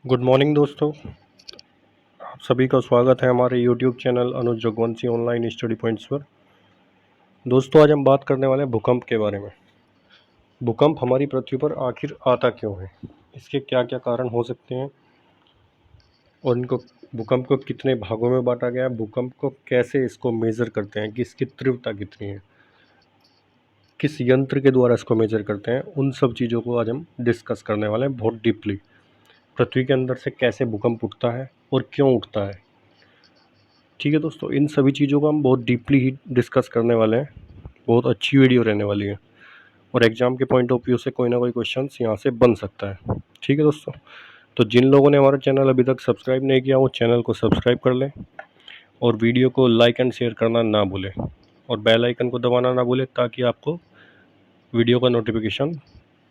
Good morning दोस्तों। आप सभी का स्वागत है हमारे यूट्यूब चैनल अनुज जगवंशी ऑनलाइन स्टडी पॉइंट्स पर। दोस्तों, आज हम बात करने वाले हैं भूकंप के बारे में। भूकंप हमारी पृथ्वी पर आखिर आता क्यों है, इसके क्या क्या कारण हो सकते हैं और इनको भूकंप को कितने भागों में बांटा गया है, भूकंप को कैसे इसको मेज़र करते हैं कि इसकी तीव्रता कितनी है, किस यंत्र के द्वारा इसको मेज़र करते हैं, उन सब चीज़ों को आज हम डिस्कस करने वाले हैं बहुत डीपली। पृथ्वी के अंदर से कैसे भूकंप उठता है और क्यों उठता है। ठीक है दोस्तों, इन सभी चीज़ों को हम बहुत डीपली ही डिस्कस करने वाले हैं। बहुत अच्छी वीडियो रहने वाली है और एग्ज़ाम के पॉइंट ऑफ व्यू से कोई ना कोई क्वेश्चन यहाँ से बन सकता है। ठीक है दोस्तों, तो जिन लोगों ने हमारा चैनल अभी तक सब्सक्राइब नहीं किया वो चैनल को सब्सक्राइब कर लें और वीडियो को लाइक एंड शेयर करना ना भूलें और बेल आइकन को दबाना ना भूलें ताकि आपको वीडियो का नोटिफिकेशन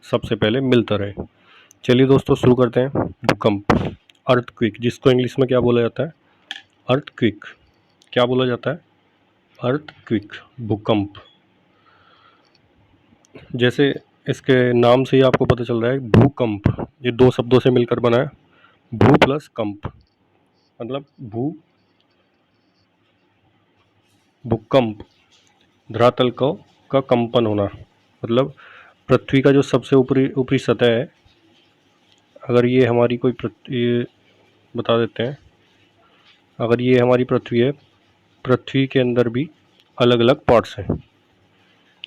सबसे पहले मिलता रहे। चलिए दोस्तों, शुरू करते हैं। भूकंप, अर्थक्वेक, जिसको इंग्लिश में क्या बोला जाता है, अर्थक्वेक। क्या बोला जाता है, अर्थक्वेक, भूकंप। जैसे इसके नाम से ही आपको पता चल रहा है, भूकंप ये दो शब्दों से मिलकर बना है। भू प्लस कंप, मतलब भूकंप, धरातल का कंपन होना। मतलब पृथ्वी का जो सबसे ऊपरी ऊपरी सतह है, अगर ये हमारी कोई ये बता देते हैं, अगर ये हमारी पृथ्वी है, पृथ्वी के अंदर भी अलग अलग पार्ट्स हैं।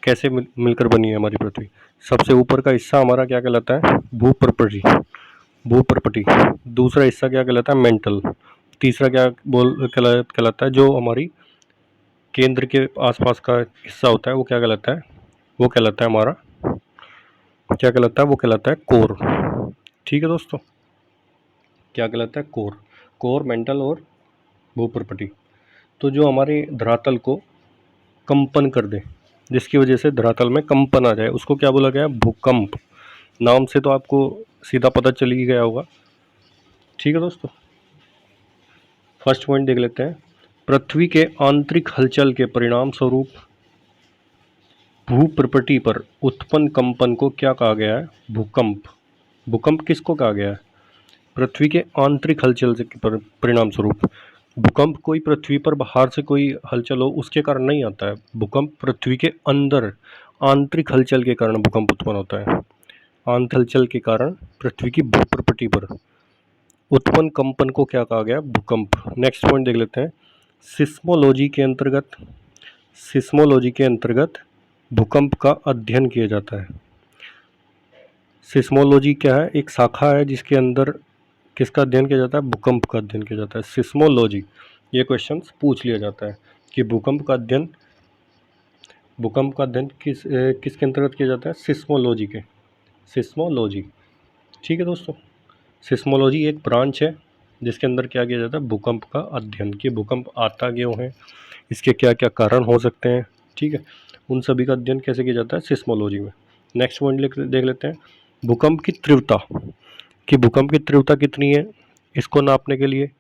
कैसे मिलकर बनी है हमारी पृथ्वी। सबसे ऊपर का हिस्सा हमारा क्या कहलाता है, भूप्रपटी, भूप्रपटी। दूसरा हिस्सा क्या कहलाता है, मेंटल। तीसरा क्या कहलाता है, जो हमारी केंद्र के आसपास का हिस्सा होता है वो क्या कहलाता है, वो कहलाता है हमारा, क्या कहलाता है, वो कहलाता है कोर। ठीक है दोस्तों, क्या कहलाता है, कोर। कोर, मेंटल और भूप्रपटी। तो जो हमारे धरातल को कंपन कर दे, जिसकी वजह से धरातल में कंपन आ जाए, उसको क्या बोला गया, भूकंप। नाम से तो आपको सीधा पता चल ही गया होगा। ठीक है दोस्तों, फर्स्ट पॉइंट देख लेते हैं। पृथ्वी के आंतरिक हलचल के परिणाम स्वरूप भूप्रपटी पर उत्पन्न कंपन को क्या कहा गया है, भूकंप। भूकंप किसको कहा गया है, पृथ्वी के आंतरिक हलचल के परिणाम स्वरूप। भूकंप कोई पृथ्वी पर बाहर से कोई हलचल हो उसके कारण नहीं आता है। भूकंप पृथ्वी के अंदर आंतरिक हलचल के कारण भूकंप उत्पन्न होता है। आंतरिक हलचल के कारण पृथ्वी की भूप्रपटी पर उत्पन्न कंपन को क्या कहा गया, भूकंप। नेक्स्ट पॉइंट देख लेते हैं। सिस्मोलॉजी के अंतर्गत, सिस्मोलॉजी के अंतर्गत भूकंप का अध्ययन किया जाता है। सिस्मोलॉजी क्या है, एक शाखा है जिसके अंदर किसका अध्ययन किया जाता है, भूकंप का अध्ययन किया जाता है, सिस्मोलॉजी। ये क्वेश्चन पूछ लिया जाता है कि भूकंप का अध्ययन किसके अंतर्गत किया जाता है, सिस्मोलॉजी के, सिस्मोलॉजी। ठीक है दोस्तों, सिस्मोलॉजी एक ब्रांच है जिसके अंदर क्या किया जाता है, भूकंप का अध्ययन, कि भूकंप आता क्यों है, इसके क्या क्या कारण हो सकते हैं। ठीक है, उन सभी का अध्ययन कैसे किया जाता है, सिस्मोलॉजी में। नेक्स्ट पॉइंट देख लेते हैं। भूकंप की तीव्रता, कि भूकंप की तीव्रता कितनी है, इसको नापने के लिए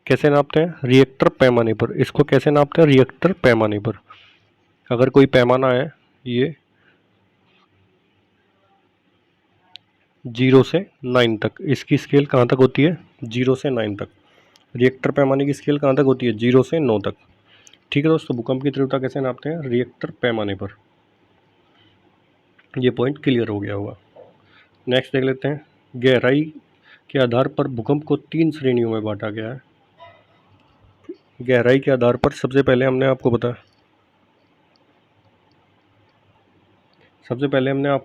कैसे नापते हैं, रिएक्टर पैमाने पर। इसको कैसे नापते हैं, रिएक्टर पैमाने पर। अगर कोई पैमाना है, ये 0 से 9 तक, इसकी स्केल कहाँ तक होती है, 0 से 9 तक। रिएक्टर पैमाने की स्केल कहाँ तक होती है, 0 से 9 तक। ठीक है दोस्तों, भूकंप की तीव्रता कैसे नापते हैं, रिएक्टर पैमाने पर। ये पॉइंट क्लियर हो गया होगा। नेक्स्ट देख लेते हैं। गहराई के आधार पर भूकंप को 3 श्रेणियों में बांटा गया है। गहराई के आधार पर सबसे पहले हमने आपको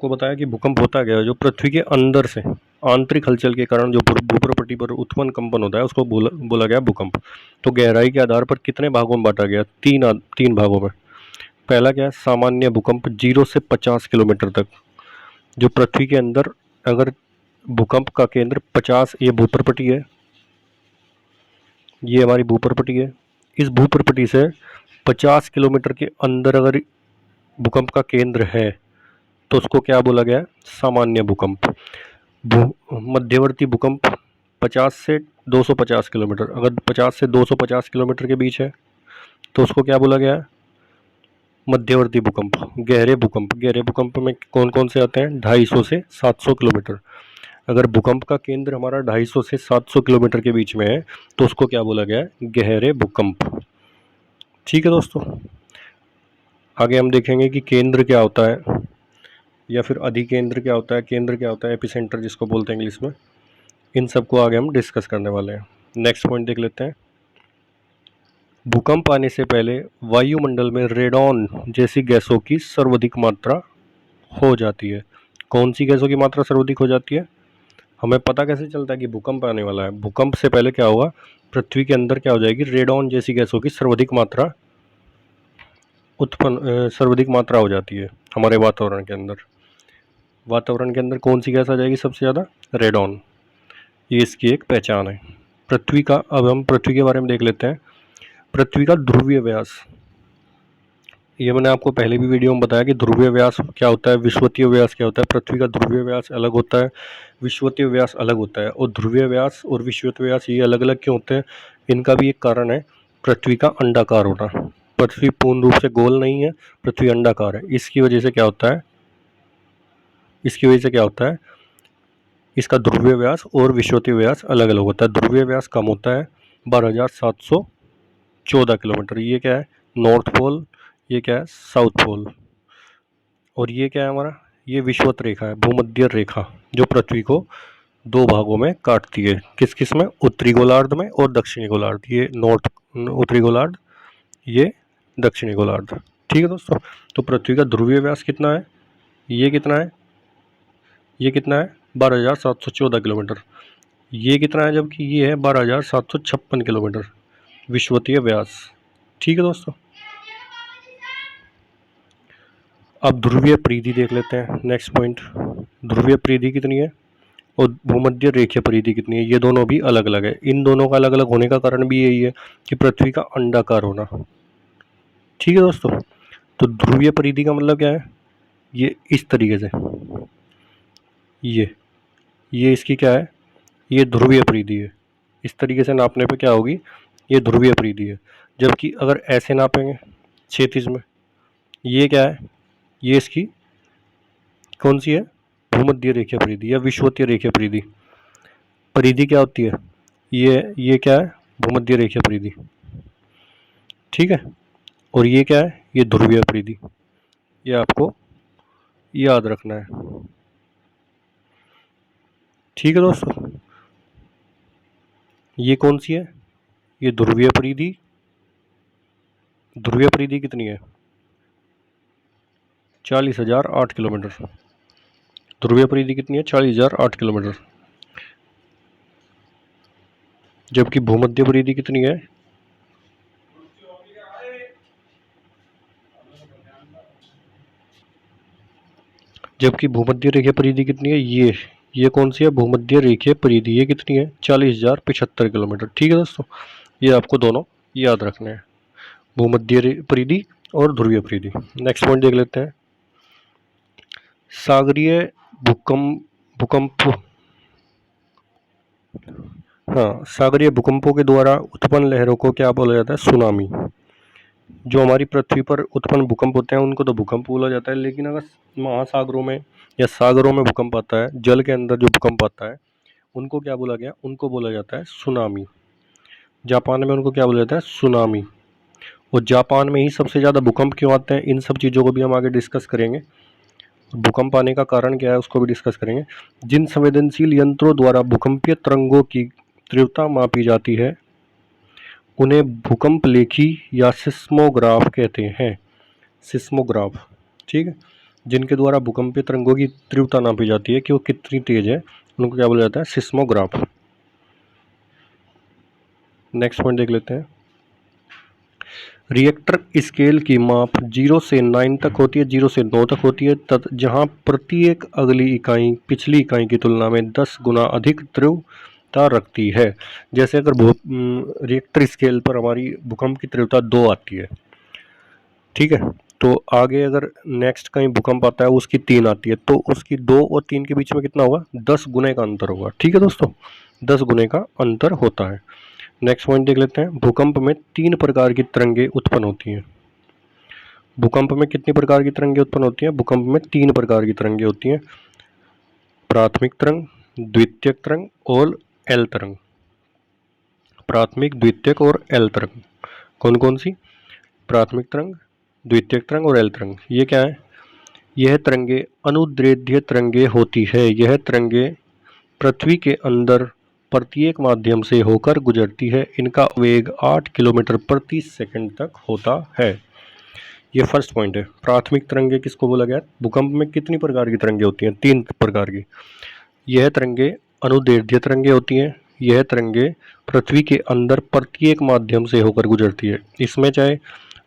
बताया कि भूकंप होता क्या है, जो पृथ्वी के अंदर से आंतरिक हलचल के कारण जो भूप्रपटी पर उत्पन्न कंपन होता है उसको बोला गया भूकंप। तो गहराई के आधार पर कितने भागों में बांटा गया, तीन भागों में। पहला क्या है, सामान्य भूकंप 0 से 50 किलोमीटर तक, जो पृथ्वी के अंदर, अगर भूकंप का केंद्र 50, ये भूप्रपटी है, ये हमारी भूप्रपटी है, इस भूप्रपटी से 50 किलोमीटर के अंदर अगर भूकंप का केंद्र है तो उसको क्या बोला गया है, सामान्य भूकंप। मध्यवर्ती भूकंप 50 से 250 किलोमीटर, अगर 50 से 250 किलोमीटर के बीच है तो उसको क्या बोला गया है, मध्यवर्ती भूकंप। गहरे भूकंप में कौन कौन से आते हैं, 250 से 700 किलोमीटर। अगर भूकंप का केंद्र हमारा 250 से 700 किलोमीटर के बीच में है तो उसको क्या बोला गया है? गहरे भूकंप। ठीक है दोस्तों, आगे हम देखेंगे कि केंद्र क्या होता है या फिर अधिकेंद्र क्या होता है, केंद्र क्या होता है, एपिसेंटर जिसको बोलते हैं इंग्लिश में। इन सबको आगे हम डिस्कस करने वाले हैं। नेक्स्ट पॉइंट देख लेते हैं। भूकंप आने से पहले वायुमंडल में रेडॉन जैसी गैसों की सर्वाधिक मात्रा हो जाती है। कौन सी गैसों की मात्रा सर्वाधिक हो जाती है? हमें पता कैसे चलता है कि भूकंप आने वाला है? भूकंप से पहले क्या होगा? पृथ्वी के अंदर क्या हो जाएगी? रेडॉन जैसी गैसों की सर्वाधिक मात्रा सर्वाधिक मात्रा हो जाती है हमारे वातावरण के अंदर। वातावरण के अंदर कौन सी गैस आ जाएगी सबसे ज़्यादा? रेडॉन। ये इसकी एक पहचान है। पृथ्वी का, अब हम पृथ्वी के बारे में देख लेते हैं। पृथ्वी का ध्रुवीय व्यास, ये मैंने आपको पहले भी वीडियो में बताया कि ध्रुवीय व्यास क्या होता है, विषुवतीय व्यास क्या होता है। पृथ्वी का ध्रुवीय व्यास अलग होता है, विषुवतीय व्यास अलग होता है। और ध्रुवीय व्यास और विषुवतीय व्यास ये अलग अलग क्यों होते हैं? इनका भी एक कारण है, पृथ्वी का अंडाकार होना। पृथ्वी पूर्ण रूप से गोल नहीं है, पृथ्वी अंडाकार है। इसकी वजह से क्या होता है? इसका ध्रुवीय व्यास और विषुवतीय व्यास अलग अलग होता है। ध्रुवीय व्यास कम होता है, 12,714 किलोमीटर। ये क्या है? North pole. ये क्या है? South pole. और ये क्या है हमारा? ये विषुवत रेखा है, भूमध्य रेखा, जो पृथ्वी को दो भागों में काटती है। किस किस में? उत्तरी गोलार्ध में और दक्षिणी गोलार्ध। ये नॉर्थ उत्तरी गोलार्ध, ये दक्षिणी गोलार्ध। ठीक है दोस्तों, तो पृथ्वी का ध्रुवीय व्यास कितना है? ये कितना है? ये कितना है? 12,714 किलोमीटर। ये कितना है? जबकि ये है 12,756 किलोमीटर विषुवतीय व्यास। ठीक है दोस्तों, अब ध्रुवीय परिधि देख लेते हैं। नेक्स्ट पॉइंट, ध्रुवीय परिधि कितनी है और भूमध्य रेखीय परिधि कितनी है? ये दोनों भी अलग अलग है। इन दोनों का अलग अलग होने का कारण भी यही है कि पृथ्वी का अंडाकार होना। ठीक है दोस्तों, तो ध्रुवीय परिधि का मतलब क्या है? ये इस तरीके से, ये इसकी क्या है? ये ध्रुवीय परिधि है। इस तरीके से नापने पे क्या होगी? ये ध्रुवीय परिधि है। जबकि अगर ऐसे नापेंगे क्षैतिज में, ये क्या है? ये इसकी कौन सी है? भूमध्य रेखीय परिधि या विषुवतीय रेखीय परिधि। परिधि क्या होती है? ये क्या है? भूमध्य रेखीय परिधि। ठीक है, और ये क्या है? ये ध्रुवीय परिधि। ये आपको याद रखना है। ठीक है दोस्तों, ये कौन सी है? ये ध्रुवीय परिधि। ध्रुवीय परिधि कितनी है? 40,008 किलोमीटर। ध्रुवीय परिधि कितनी है? 40,008 किलोमीटर। जबकि भूमध्य परिधि कितनी है? जबकि भूमध्य रेखीय परिधि कितनी है? ये कौन सी है? भूमध्य रेखीय परिधि। ये कितनी है? 40,075 किलोमीटर। ठीक है दोस्तों, ये आपको दोनों याद रखने हैं, भूमध्य परिधि और ध्रुवीय परिधि। नेक्स्ट पॉइंट देख लेते हैं। सागरीय भूकंप हाँ, सागरीय भूकंपों के द्वारा उत्पन्न लहरों को क्या बोला जाता है? सुनामी। जो हमारी पृथ्वी पर उत्पन्न भूकंप होते हैं उनको तो भूकंप बोला जाता है, लेकिन अगर महासागरों में या सागरों में भूकंप आता है, जल के अंदर जो भूकंप आता है, उनको क्या बोला गया? उनको बोला जाता है सुनामी। जापान में उनको क्या बोला जाता है? सुनामी। और जापान में ही सबसे ज़्यादा भूकंप क्यों आते हैं? इन सब चीज़ों को भी हम आगे डिस्कस करेंगे। भूकंप आने का कारण क्या है उसको भी डिस्कस करेंगे। जिन संवेदनशील यंत्रों द्वारा भूकंपीय तरंगों की तीव्रता मापी जाती है उन्हें भूकंप लेखी या सिस्मोग्राफ कहते हैं। सिस्मोग्राफ, ठीक है, जिनके द्वारा भूकंपीय तरंगों की तीव्रता नापी जाती है कि वो कितनी तेज है, उनको क्या बोला जाता है? सिस्मोग्राफ। नेक्स्ट पॉइंट देख लेते हैं। रिएक्टर स्केल की माप 0 से 9 तक होती है, 0 से 9 तक होती है, जहां प्रत्येक अगली इकाई पिछली इकाई की तुलना में 10 गुना अधिक तीव्रता रखती है। जैसे अगर रिएक्टर स्केल पर हमारी भूकंप की तीव्रता 2 आती है, ठीक है, तो आगे अगर नेक्स्ट कहीं भूकंप आता है उसकी 3 आती है, तो उसकी 2 और 3 के बीच में कितना होगा? 10 गुने का अंतर होगा। ठीक है दोस्तों, 10 गुने का अंतर होता है। नेक्स्ट पॉइंट देख लेते हैं। भूकंप में 3 प्रकार की तरंगें उत्पन्न होती हैं। भूकंप में कितनी प्रकार की तरंगें उत्पन्न होती हैं? भूकंप में 3 प्रकार की तरंगें होती हैं। प्राथमिक तरंग, द्वितीयक तरंग और एल तरंग। प्राथमिक, द्वितीयक और एल तरंग कौन कौन सी? प्राथमिक तरंग, द्वितीयक तरंग और एल तरंग। ये क्या है? यह तरंगे अनुदैर्ध्य तरंगे होती है। यह तरंगे पृथ्वी के अंदर प्रत्येक माध्यम से होकर गुजरती है। इनका वेग 8 किलोमीटर प्रति सेकंड तक होता है। ये फर्स्ट पॉइंट है। प्राथमिक तरंगे किसको बोला गया? भूकंप में कितनी प्रकार की तरंगे होती हैं? 3 प्रकार की। यह तरंगे अनुदैर्ध्य तरंगे होती हैं। यह तरंगे पृथ्वी के अंदर प्रत्येक माध्यम से होकर गुजरती है। इसमें चाहे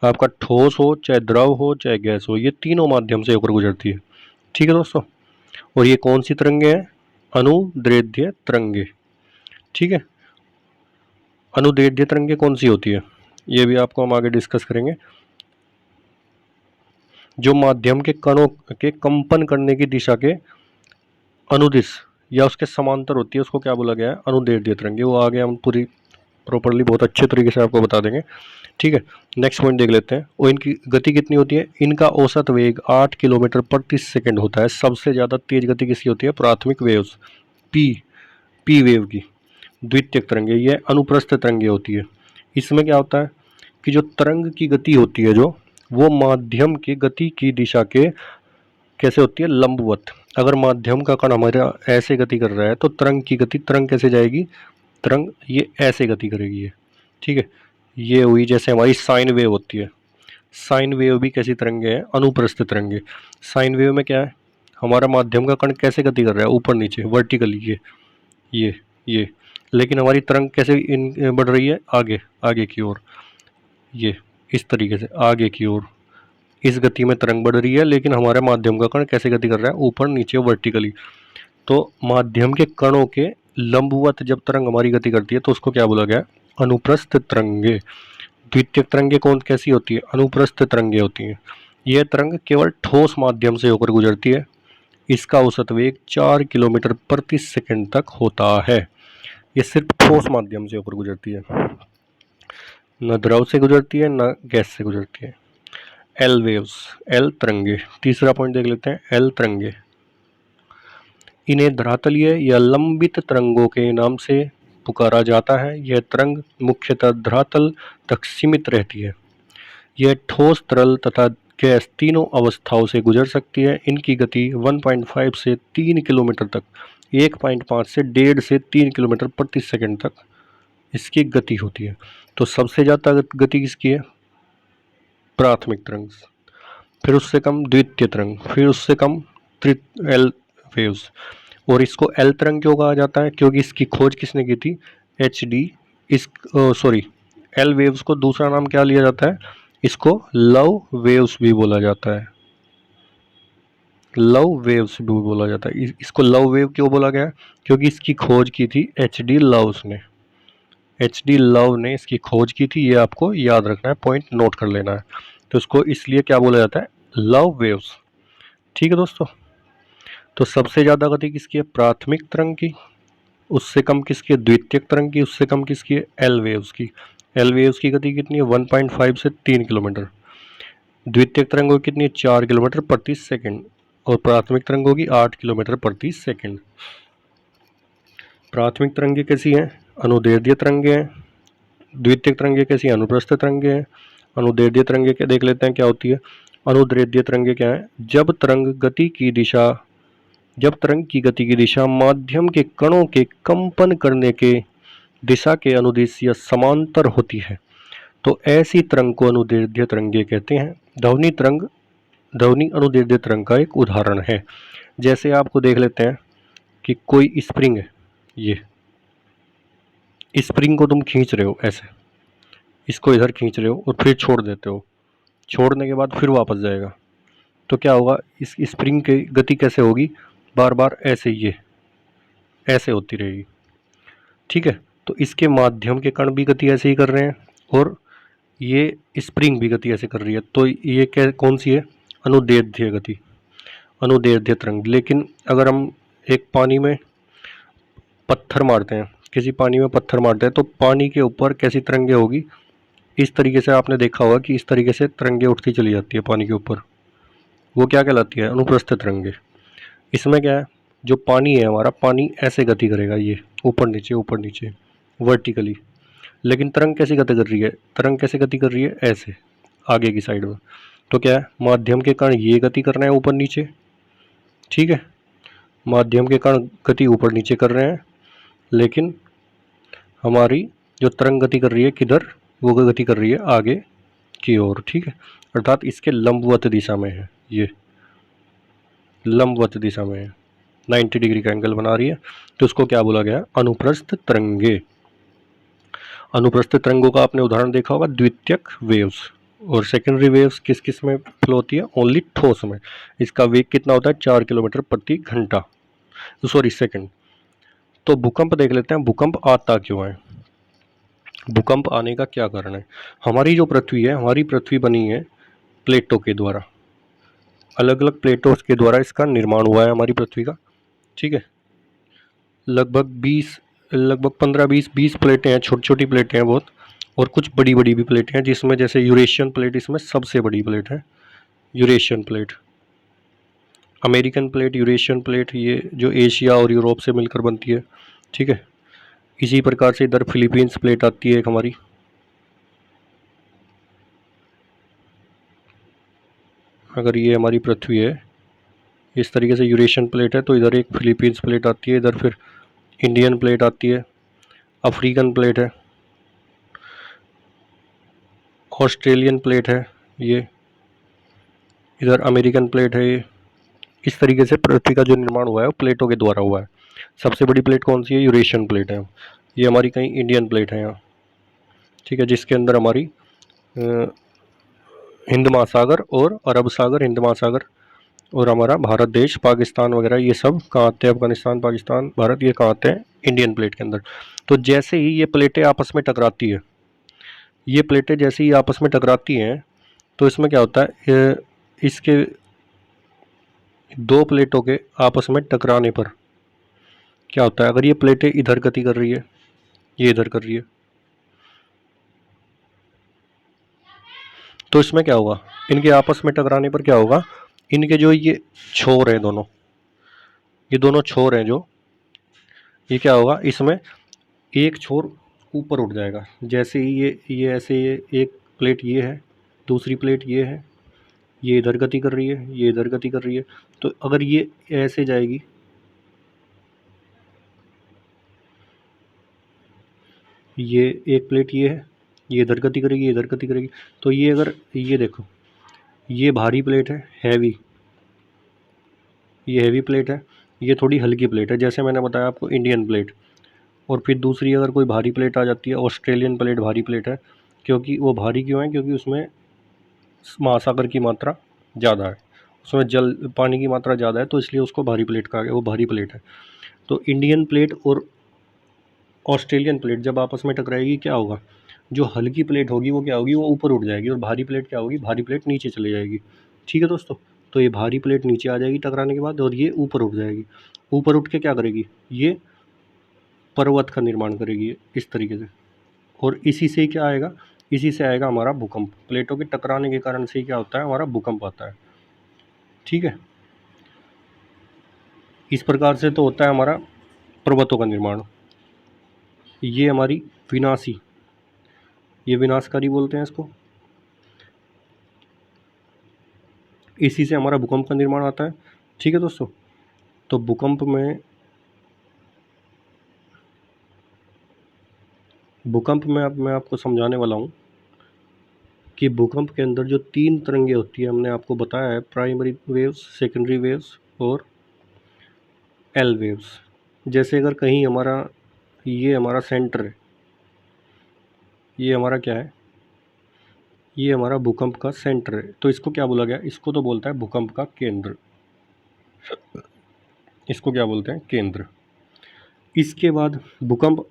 आपका ठोस हो, चाहे द्रव हो, चाहे गैस हो, ये तीनों माध्यम से होकर गुजरती है। ठीक है दोस्तों। और ये कौन सी तरंगे हैं? अनुदैर्ध्य तरंगे। ठीक है। अनुदैर्ध्य तरंगे कौन सी होती है? ये भी आपको हम आगे डिस्कस करेंगे। जो माध्यम के कणों के कंपन करने की दिशा के अनुदिश या उसके समांतर होती है, उसको क्या बोला गया है? अनुदैर्ध्य तरंगे। वो आगे हम पूरी प्रॉपर्ली बहुत अच्छे तरीके से आपको बता देंगे। ठीक है। नेक्स्ट पॉइंट देख लेते हैं। और इनकी गति कितनी होती है? इनका औसत वेग 8 किलोमीटर प्रति सेकंड होता है। सबसे ज़्यादा तेज गति किसकी होती है? प्राथमिक वेव्स, पी वेव की। द्वितीयक तरंगे, ये अनुप्रस्थ तरंगे होती है। इसमें क्या होता है कि जो तरंग की गति होती है, जो वो माध्यम की गति की दिशा के कैसे होती है? लंबवत। अगर माध्यम का कण हमारा ऐसे गति कर रहा है तो तरंग की गति, तरंग कैसे जाएगी? तरंग ये ऐसे गति करेगी ये। ठीक है। ये हुई जैसे हमारी साइन वेव होती है। साइन वेव भी कैसी तरंगे हैं? अनुप्रस्थ तरंगे। साइन वेव में क्या है? हमारा माध्यम का कण कैसे गति कर रहा है? ऊपर नीचे, वर्टिकली। ये लेकिन हमारी तरंग कैसे बढ़ रही है? आगे, आगे की ओर। ये इस तरीके से आगे की ओर, इस गति में तरंग बढ़ रही है। लेकिन हमारे माध्यम का कण कैसे गति कर रहा है? ऊपर नीचे, वर्टिकली। तो माध्यम के कणों के लंबवत जब तरंग हमारी गति करती है तो उसको क्या बोला गया? अनुप्रस्थ तरंगे। द्वितीयक तरंगे कौन कैसी होती है? अनुप्रस्थ तरंगे होती हैं। यह तरंग केवल ठोस माध्यम से होकर गुजरती है। इसका औसत वेग 4 किलोमीटर प्रति सेकंड तक होता है। ये सिर्फ ठोस माध्यम से होकर गुजरती है, न द्रव से गुजरती है, न गैस से गुजरती है। एल वेव्स, एल तरंगे। तीसरा पॉइंट देख लेते हैं, एल तरंगे। इन्हें धरातलीय या लंबित तरंगों के नाम से पुकारा जाता है। यह तरंग मुख्यतः धरातल तक सीमित रहती है। यह ठोस, तरल तथा गैस तीनों अवस्थाओं से गुजर सकती है। इनकी गति 1.5 से 3 किलोमीटर तक, 1.5 से 1.5 से 3 किलोमीटर प्रति सेकंड तक इसकी गति होती है। तो सबसे ज़्यादा गति किसकी है? प्राथमिक तरंग। फिर उससे कम द्वितीय तरंग, फिर उससे कम एल वेव्स। और इसको एल तरंग क्यों कहा जाता है? क्योंकि इसकी खोज किसने की थी? एल वेव्स को दूसरा नाम क्या लिया जाता है? इसको लव वेव्स भी बोला जाता है। लव वेव्स भी बोला जाता है। इसको लव वेव क्यों बोला गया? क्योंकि इसकी खोज की थी HD लव्स ने। HD लव ने इसकी खोज की थी। ये आपको याद रखना है, पॉइंट नोट कर लेना है। तो इसको इसलिए क्या बोला जाता है? Love waves. ठीक है दोस्तों। तो सबसे ज़्यादा गति किसकी है? प्राथमिक तरंग की। उससे कम किसकी है? द्वितीयक तरंग की। उससे कम किसकी है? एल वेव्स की। एल वेव्स की गति कितनी है? 1.5 से 3 किलोमीटर। द्वितीयक तरंग होगी कितनी? 4 किलोमीटर प्रति सेकंड। और प्राथमिक तरंग होगी 8 किलोमीटर प्रति सेकंड। प्राथमिक तरंगे कैसी हैं? अनुदैर्ध्य तरंगे हैं। द्वितीयक तरंगे कैसी हैं? अनुप्रस्थ तरंगे हैं। अनुदैर्ध्य तरंगे क्या देख लेते हैं क्या होती है? अनुदैर्ध्य तरंगे क्या है? जब तरंग की गति की दिशा माध्यम के कणों के कंपन करने के दिशा के अनुदिश या समांतर होती है तो ऐसी तरंग को अनुदैर्ध्य तरंगे कहते हैं। ध्वनि अनुदैर्ध्य तरंग का एक उदाहरण है। जैसे आपको देख लेते हैं कि कोई स्प्रिंग है, ये स्प्रिंग को तुम खींच रहे हो ऐसे, इसको इधर खींच रहे हो और फिर छोड़ देते हो। छोड़ने के बाद फिर वापस जाएगा तो क्या होगा? इस स्प्रिंग की गति कैसे होगी? बार बार ऐसे, ये ऐसे होती रहेगी। ठीक है। तो इसके माध्यम के कण भी गति ऐसे ही कर रहे हैं और ये स्प्रिंग भी गति ऐसे कर रही है। तो ये क्या, कौन सी है? अनुदैर्ध्य गति, अनुदैर्ध्य तरंग। लेकिन अगर हम एक पानी में पत्थर मारते हैं, किसी पानी में पत्थर मारते हैं तो पानी के ऊपर कैसी तरंगे होगी? इस तरीके से आपने देखा होगा कि इस तरीके से तरंगे उठती चली जाती है पानी के ऊपर। वो क्या कहलाती है? अनुप्रस्थ तरंगे। इसमें क्या है? जो पानी है हमारा, पानी ऐसे गति करेगा, ये ऊपर नीचे वर्टिकली। लेकिन तरंग कैसे गति कर रही है, तरंग कैसे गति कर रही है, ऐसे आगे की साइड में। तो क्या है, माध्यम के कण ये गति कर रहे हैं ऊपर नीचे, ठीक है, माध्यम के कण गति ऊपर नीचे कर रहे हैं, लेकिन हमारी जो तरंग गति कर रही है किधर, वो गति कर रही है आगे की ओर, ठीक है, अर्थात इसके लंबवत दिशा में है, ये लंबवत दिशा में है, 90 डिग्री का एंगल बना रही है। तो उसको क्या बोला गया, अनुप्रस्थ तरंगे। अनुप्रस्थ तरंगों का आपने उदाहरण देखा होगा, द्वितीयक वेव्स। और सेकेंडरी वेव्स किस किस में फ्लो होती है, ओनली ठोस में। इसका वेग कितना होता है, 4 किलोमीटर प्रति घंटा, सॉरी सेकंड। तो भूकंप देख लेते हैं, भूकंप आता क्यों है, भूकंप आने का क्या कारण है। हमारी जो पृथ्वी है, हमारी पृथ्वी बनी है प्लेटों के द्वारा, अलग अलग प्लेटों के द्वारा इसका निर्माण हुआ है हमारी पृथ्वी का, ठीक है। लगभग 15-20 प्लेटें हैं, छोटी छोटी प्लेटें हैं बहुत, और कुछ बड़ी बड़ी भी प्लेटें हैं, जिसमें जैसे यूरेशियन प्लेट इसमें सबसे बड़ी प्लेट है, Eurasian plate. American plate, Eurasian plate, ये जो एशिया और यूरोप से मिलकर बनती है, ठीक है। इसी प्रकार से इधर फिलीपींस प्लेट आती है एक हमारी, अगर ये हमारी पृथ्वी है इस तरीके से यूरेशियन प्लेट है, तो इधर एक फिलीपींस प्लेट आती है, इधर फिर इंडियन प्लेट आती है, अफ्रीकन प्लेट है, ऑस्ट्रेलियन प्लेट है, ये इधर अमेरिकन प्लेट है। ये इस तरीके से पृथ्वी का जो निर्माण हुआ है वो प्लेटों के द्वारा हुआ है। सबसे बड़ी प्लेट कौन सी है, यूरेशियन प्लेट है। ये हमारी कहीं इंडियन प्लेट है यहाँ, ठीक है, जिसके अंदर हमारी हिंद महासागर और अरब सागर, हिंद महासागर और हमारा भारत देश, पाकिस्तान वगैरह, ये सब कहाँ आते हैं, अफगानिस्तान, पाकिस्तान, भारत, ये कहाँ आते हैं, इंडियन प्लेट के अंदर। तो जैसे ही ये प्लेटें आपस में टकराती है, ये प्लेटें जैसे ही आपस में टकराती हैं, तो इसमें क्या होता है, इसके दो प्लेटों के आपस में टकराने पर क्या होता है, अगर ये प्लेटें इधर गति कर रही है, ये इधर कर रही है, तो इसमें क्या होगा, इनके आपस में टकराने पर क्या होगा, इनके जो ये छोर हैं दोनों, ये दोनों छोर हैं जो, ये क्या होगा, इसमें एक छोर ऊपर उठ जाएगा। जैसे ही ये ऐसे, ये एक प्लेट ये है, दूसरी प्लेट ये है, ये इधर गति कर रही है, ये इधर गति कर रही है, तो अगर ये ऐसे जाएगी, ये एक प्लेट ये है, ये इधर गति करेगी, ये इधर गति करेगी, तो ये अगर ये देखो, ये भारी प्लेट है, हैवी, ये हैवी प्लेट है, ये थोड़ी हल्की प्लेट है, जैसे मैंने बताया आपको इंडियन प्लेट। और फिर दूसरी अगर कोई भारी प्लेट आ जाती है, ऑस्ट्रेलियन प्लेट भारी प्लेट है, क्योंकि वो भारी क्यों है, क्योंकि उसमें महासागर की मात्रा ज़्यादा है, उसमें जल पानी की मात्रा ज़्यादा है, तो इसलिए उसको भारी प्लेट कहा गया, वो भारी प्लेट है। तो इंडियन प्लेट और ऑस्ट्रेलियन प्लेट जब आपस में टकराएगी, क्या होगा, जो हल्की प्लेट होगी वो क्या होगी, वो ऊपर उठ जाएगी, और भारी प्लेट क्या होगी, भारी प्लेट नीचे चली जाएगी, ठीक है दोस्तों। तो ये भारी प्लेट नीचे आ जाएगी टकराने के बाद, और ये ऊपर उठ जाएगी, ऊपर उठ के क्या करेगी, ये पर्वत का निर्माण करेगी इस तरीके से। और इसी से क्या आएगा, इसी से आएगा हमारा भूकंप, प्लेटों के टकराने के कारण से क्या होता है, हमारा भूकंप आता है, ठीक है। इस प्रकार से तो होता है हमारा पर्वतों का निर्माण। ये हमारी विनाशी, ये विनाशकारी बोलते हैं इसको, इसी से हमारा भूकंप का निर्माण आता है, ठीक है दोस्तों। तो भूकंप में अब मैं आपको समझाने वाला हूँ कि भूकंप के अंदर जो 3 तरंगे होती है, हमने आपको बताया है, प्राइमरी वेव्स, सेकेंडरी वेव्स और एल वेव्स। जैसे अगर कहीं हमारा, ये हमारा सेंटर है, ये हमारा क्या है, ये हमारा भूकंप का सेंटर है, तो इसको क्या बोला गया, इसको तो बोलता है भूकंप का केंद्र, इसको क्या बोलते हैं, केंद्र। इसके बाद भूकंप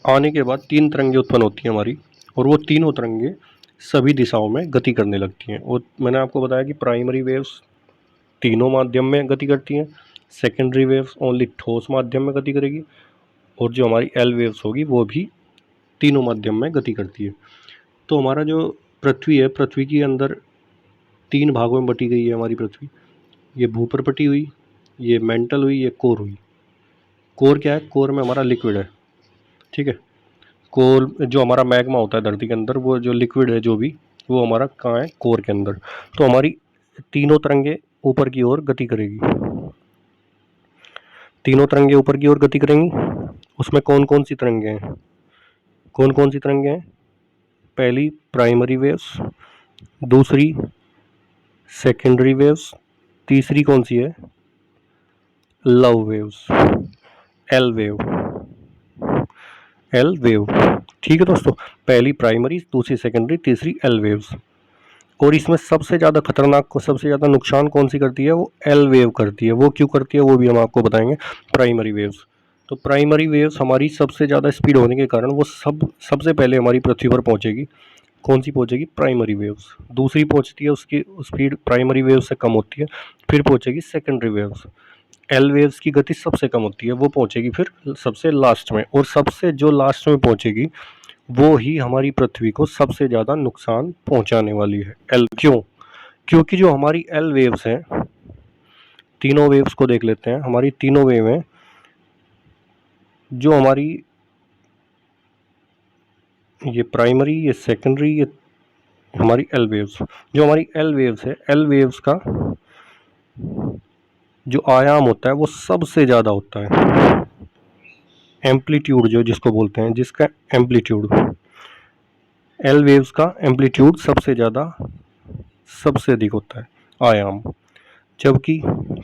आने के बाद 3 तरंगे उत्पन्न होती हैं हमारी, और वो तीनों तरंगे सभी दिशाओं में गति करने लगती हैं। और मैंने आपको बताया कि प्राइमरी वेव्स तीनों माध्यम में गति करती हैं, सेकेंडरी वेव्स ओनली ठोस माध्यम में गति करेगी, और जो हमारी एल वेव्स होगी वो भी तीनों माध्यम में गति करती है। तो हमारा जो पृथ्वी है, पृथ्वी के अंदर 3 भागों में बटी गई है हमारी पृथ्वी। ये भू पर बटी हुई, ये मेंटल हुई, ये कोर हुई। कोर क्या है? कोर में हमारा लिक्विड है, ठीक है। कोर जो हमारा मैग्मा होता है धरती के अंदर, वो जो लिक्विड है जो भी, वो हमारा कहाँ है? कोर के अंदर। तो हमारी तीनों तरंगे ऊपर की ओर गति करेगी, तीनों तरंगे ऊपर की ओर गति करेंगी। उसमें कौन कौन सी तरंगे हैं? कौन कौन सी तरंगे हैं? पहली प्राइमरी वेव्स, दूसरी सेकेंडरी वेव्स, तीसरी कौन सी है? Love waves, L wave, L wave. ठीक है दोस्तों, पहली प्राइमरी, दूसरी सेकेंडरी, तीसरी एल वेव्स। और इसमें सबसे ज़्यादा खतरनाक को सबसे ज़्यादा नुकसान कौन सी करती है? वो एल वेव करती है। वो क्यों करती है वो भी हम आपको बताएंगे। प्राइमरी वेव्स, तो प्राइमरी वेव्स हमारी सबसे ज़्यादा स्पीड होने के कारण वो सबसे पहले हमारी पृथ्वी पर पहुंचेगी। कौन सी पहुंचेगी? Primary waves. दूसरी पहुंचती है, उसकी स्पीड प्राइमरी वेव से कम होती है, फिर पहुंचेगी सेकेंडरी वेव्स। एल वेव्स की गति सबसे कम होती है, वो पहुंचेगी फिर सबसे लास्ट में। और सबसे जो लास्ट में पहुंचेगी वो ही हमारी पृथ्वी को सबसे ज़्यादा नुकसान पहुंचाने वाली है। एल क्यों? क्योंकि जो हमारी एल वेव्स हैं, तीनों वेव्स को देख लेते हैं। हमारी तीनों वेव हैं, जो हमारी ये प्राइमरी, ये सेकेंडरी, ये हमारी एल वेव्स। जो हमारी एल वेव्स है, एल वेव्स का जो आयाम होता है वो सबसे ज़्यादा होता है। एम्पलीट्यूड जो जिसको बोलते हैं, जिसका एम्पलीट्यूड, एल वेव्स का एम्पलीट्यूड सबसे ज़्यादा, सबसे अधिक होता है आयाम। जबकि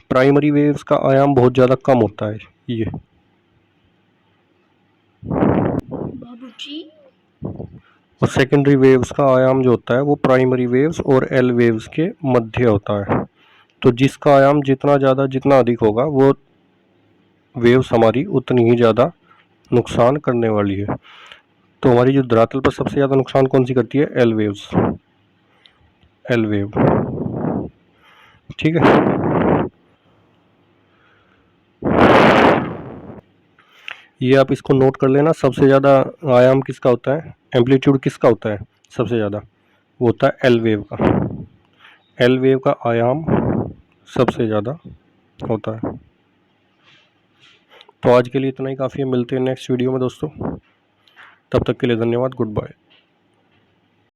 प्राइमरी वेव्स का आयाम बहुत ज़्यादा कम होता है। ये बाबूजी, और सेकेंडरी वेव्स का आयाम जो होता है वो प्राइमरी वेव्स और एल वेव्स के मध्य होता है। तो जिसका आयाम जितना ज़्यादा, जितना अधिक होगा, वो वेव्स हमारी उतनी ही ज़्यादा नुकसान करने वाली है। तो हमारी जो धरातल पर सबसे ज़्यादा नुकसान कौन सी करती है? L waves, L wave. ठीक है, ये आप इसको नोट कर लेना। सबसे ज़्यादा आयाम किसका होता है? एम्पलीट्यूड किसका होता है सबसे ज़्यादा? वो होता है एल वेव का। एल वेव का आयाम सबसे ज़्यादा होता है। तो आज के लिए इतना ही काफ़ी है। मिलते हैं नेक्स्ट वीडियो में दोस्तों। तब तक के लिए धन्यवाद। Good bye.